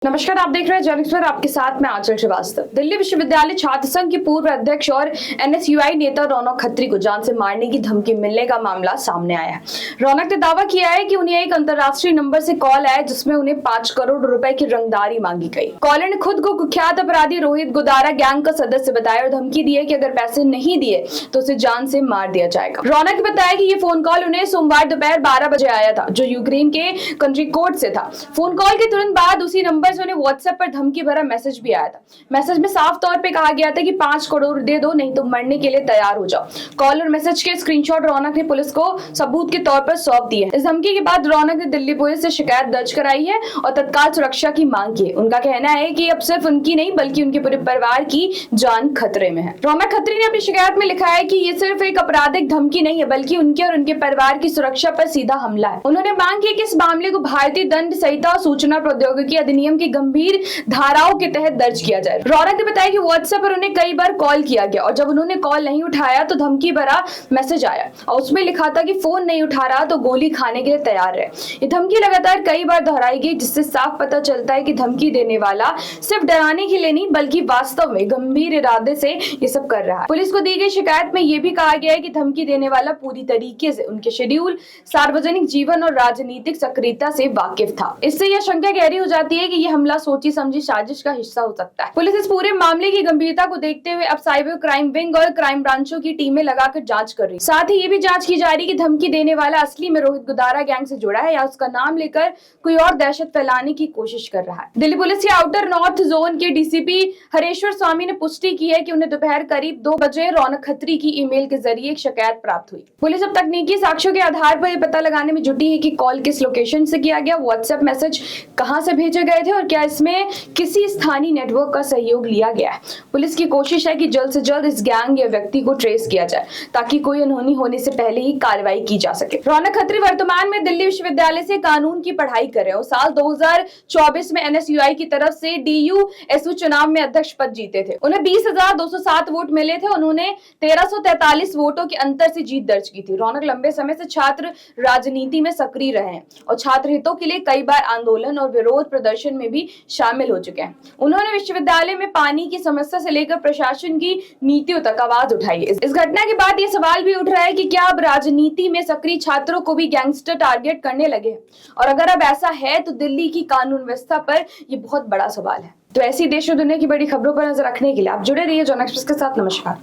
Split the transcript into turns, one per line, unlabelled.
नमस्कार, आप देख रहे हैं जर्नलिस्ट पर, आपके साथ मैं आंचल श्रीवास्तव। दिल्ली विश्वविद्यालय छात्र संघ के पूर्व अध्यक्ष और एनएसयूआई नेता रौनक खत्री को जान से मारने की धमकी मिलने का मामला सामने आया है। रौनक ने दावा किया है कि उन्हें एक अंतर्राष्ट्रीय नंबर से कॉल आया जिसमें उन्हें 5 करोड़ रुपए की रंगदारी मांगी गई। कॉलर ने खुद को कुख्यात अपराधी रोहित गुदारा गैंग का सदस्य बताया और धमकी दी है कि अगर पैसे नहीं दिए तो उसे जान से मार दिया जाएगा। रौनक ने बताया कि ये फोन कॉल उन्हें सोमवार दोपहर 12 बजे आया था, जो यूक्रेन के कंट्री कोड से था। फोन कॉल के तुरंत बाद उसी नंबर से उन्हें व्हाट्सएप पर धमकी भरा मैसेज भी आया था। मैसेज में साफ तौर पे कहा गया था कि 5 करोड़ दे दो, नहीं तो मरने के लिए तैयार हो जाओ। कॉल और मैसेज के स्क्रीनशॉट रौनक ने पुलिस को सबूत के तौर पर सौंप दिए। इस धमकी के बाद रौनक ने दिल्ली पुलिस से शिकायत दर्ज कराई है और तत्काल सुरक्षा की मांग की है। उनका कहना है कि अब सिर्फ उनकी नहीं बल्कि उनके पूरे परिवार की जान खतरे में है। रौनक खत्री ने अपनी शिकायत में लिखा है कि ये सिर्फ एक आपराधिक धमकी नहीं है बल्कि उनके और उनके परिवार की सुरक्षा पर सीधा हमला है। उन्होंने मांग की कि इस मामले को भारतीय दंड संहिता और सूचना प्रौद्योगिकी अधिनियम की गंभीर धाराओं के तहत दर्ज किया जाए। रौनक ने बताया कि व्हाट्सएप पर उन्हें कई बार कॉल किया गया और जब उन्होंने कॉल नहीं उठाया तो धमकी भरा मैसेज आया और उसमें लिखा था कि फोन नहीं उठा रहा तो गोली खाने के लिए तैयार है। ये धमकी लगातार कई बार दोहराई गई जिससे साफ पता चलता है कि धमकी देने वाला सिर्फ डराने के लिए नहीं बल्कि वास्तव में गंभीर इरादे से ये सब कर रहा है। पुलिस को दी गई शिकायत में यह भी कहा गया है कि धमकी देने वाला पूरी तरीके से उनके शेड्यूल, सार्वजनिक जीवन और राजनीतिक सक्रियता से वाकिफ था। इससे यह शंका गहरी हो जाती है कि यह हमला सोची समझी साजिश का हिस्सा हो सकता है। पुलिस इस पूरे मामले की गंभीरता को देखते हुए अब साइबर क्राइम विंग और क्राइम ब्रांचों की टीमें लगाकर जांच कर रही है। साथ ही ये भी जांच की जा रही है कि धमकी देने वाला असली में रोहित गुदारा गैंग से जुड़ा है या उसका नाम लेकर कोई और दहशत फैलाने की कोशिश कर रहा है। दिल्ली पुलिस के आउटर नॉर्थ जोन के डीसीपी हरेश्वर स्वामी ने पुष्टि की है कि उन्हें दोपहर करीब 2 बजे रौनक खत्री की ईमेल के जरिए एक शिकायत प्राप्त हुई। पुलिस अब तकनीकी साक्ष्यों के आधार पर यह पता लगाने में जुटी है कि कॉल किस लोकेशन से किया गया, व्हाट्सएप मैसेज कहां से भेजे गए थे और क्या इसमें किसी स्थानीय नेटवर्क का सहयोग लिया गया है। पुलिस की कोशिश है कि जल्द से जल्द इस गैंग या व्यक्ति को ट्रेस किया जाए ताकि कोई अनहोनी होने से पहले ही कार्रवाई की जा सके। रौनक खत्री वर्तमान में दिल्ली विश्वविद्यालय से कानून की पढ़ाई कर रहे हैं और साल 2024 में एनएसयूआई की तरफ से डीयूएसयू चुनाव में अध्यक्ष पद जीते थे। उन्हें 20,207 वोट मिले थे। उन्होंने 1343 वोटों के अंतर से जीत दर्ज की थी। रौनक लंबे समय से छात्र राजनीति में सक्रिय रहे हैं और छात्र हितों के लिए कई बार आंदोलन और विरोध प्रदर्शन में भी शामिल हो चुके हैं। उन्होंने विश्वविद्यालय में पानी की समस्या से लेकर प्रशासन की नीतियों तक आवाज उठाई। इस घटना के बाद ये सवाल भी उठ रहा है कि क्या अब राजनीति में सक्रिय छात्रों को भी गैंगस्टर टारगेट करने लगे, और अगर अब ऐसा है तो दिल्ली की कानून व्यवस्था पर ये बहुत बड़ा सवाल है। तो ऐसी देश और दुनिया की बड़ी खबरों पर नजर रखने के लिए आप जुड़े रहिए जर्नलिस्ट के साथ। नमस्कार।